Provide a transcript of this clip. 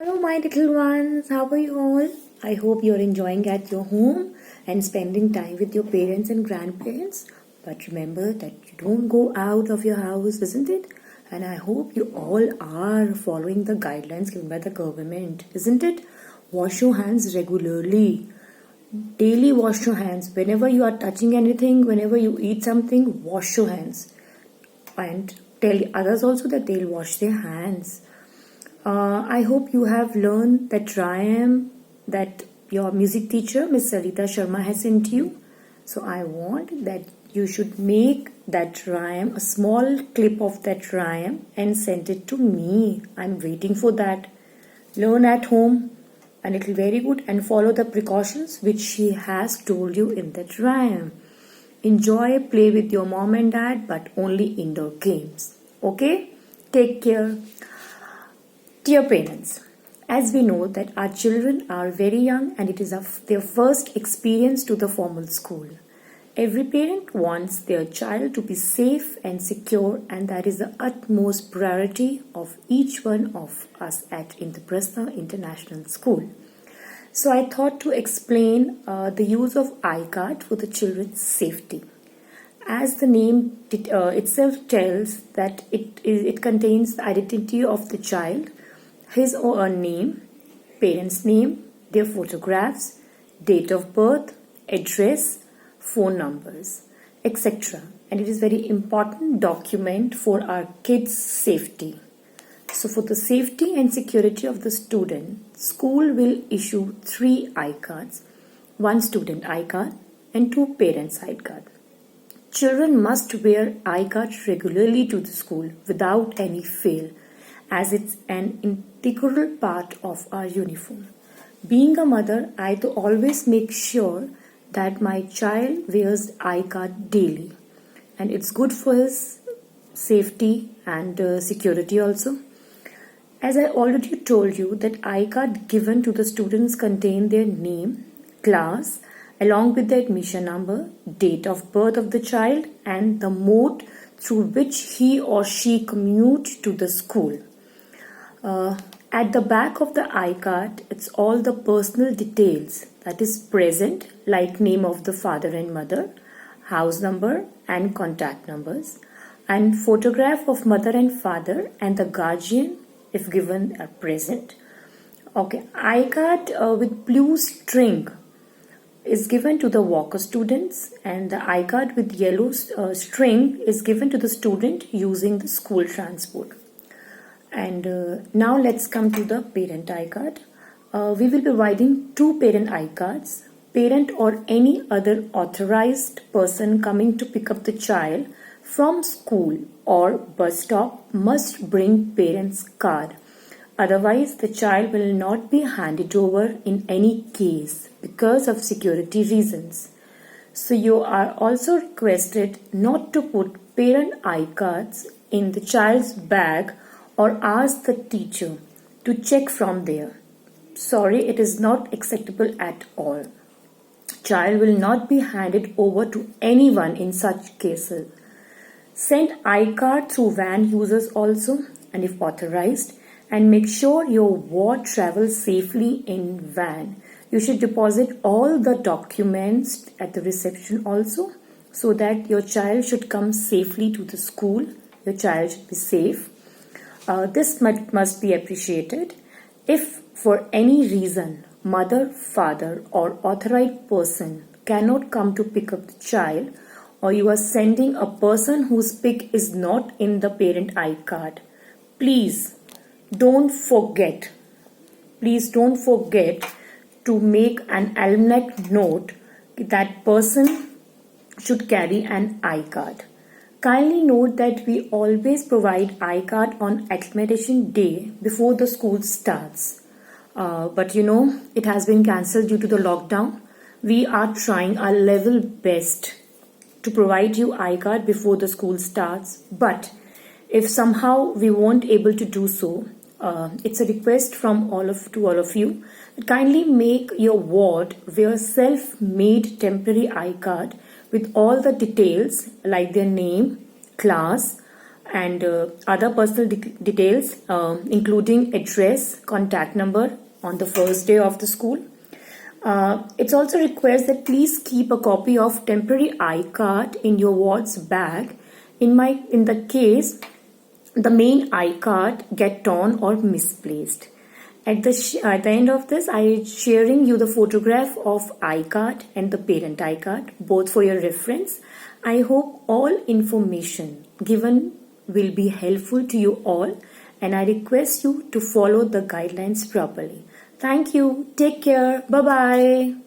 Hello, my little ones. How are you all? I hope you're enjoying at your home and spending time with your parents and grandparents. But remember that you don't go out of your house, isn't it? And I hope you all are following the guidelines given by the government, isn't it? Wash your hands regularly. Daily wash your hands. Whenever you are touching anything, whenever you eat something, wash your hands. And tell others also that they'll wash their hands. I hope you have learned that rhyme that your music teacher, Miss Sarita Sharma, has sent you. So I want that you should make that rhyme, a small clip of that rhyme, and send it to me. I'm waiting for that. Learn at home, and it will be very good, and follow the precautions which she has told you in that rhyme. Enjoy, play with your mom and dad, but only indoor games. Okay? Take care. Dear parents, as we know that our children are very young and it is their first experience to the formal school. Every parent wants their child to be safe and secure, and that is the utmost priority of each one of us at Indraprastha International School. So I thought to explain the use of iCard for the children's safety. As the name itself tells that it contains the identity of the child, his or her name, parents' name, their photographs, date of birth, address, phone numbers, etc. And it is very important document for our kids' safety. So for the safety and security of the student, school will issue 3 iCards, 1 student iCard and 2 parents iCard. Children must wear iCard regularly to the school without any fail, as it's an integral part of our uniform. Being a mother, I always make sure that my child wears iCard daily, and it's good for his safety and security also. As I already told you that iCard given to the students contain their name, class, along with the admission number, date of birth of the child, and the mode through which he or she commute to the school. At the back of the iCard, it's all the personal details that is present, like name of the father and mother, house number and contact numbers, and photograph of mother and father and the guardian if given are present. Okay, iCard with blue string is given to the walker students, and the iCard with yellow string is given to the student using the school transport. And now let's come to the parent iCard. We will be providing 2 parent iCards. Parent or any other authorized person coming to pick up the child from school or bus stop must bring parent's card. Otherwise, the child will not be handed over in any case because of security reasons. So you are also requested not to put parent iCards in the child's bag or ask the teacher to check from there. Sorry, it is not acceptable at all. Child will not be handed over to anyone in such cases. Send iCard through van users also, and if authorized, and make sure your ward travels safely in van. You should deposit all the documents at the reception also, so that your child should come safely to the school. Your child should be safe. This must be appreciated. If for any reason mother, father or authorized person cannot come to pick up the child, or you are sending a person whose pick is not in the parent iCard, please don't forget to make an almanac note that person should carry an iCard. Kindly note that we always provide iCard on accreditation day before the school starts. But it has been cancelled due to the lockdown. We are trying our level best to provide you iCard before the school starts. But if somehow we won't able to do so, it's a request from all of you. Kindly make your ward wear self-made temporary iCard with all the details like their name, class, and other personal details, including address, contact number on the first day of the school. It's also requires that please keep a copy of temporary I-card in your ward's bag in the case the main I-card get torn or misplaced. At the end of this, I am sharing you the photograph of I-card and the parent I-card, both for your reference. I hope all information given will be helpful to you all, and I request you to follow the guidelines properly. Thank you. Take care. Bye-bye.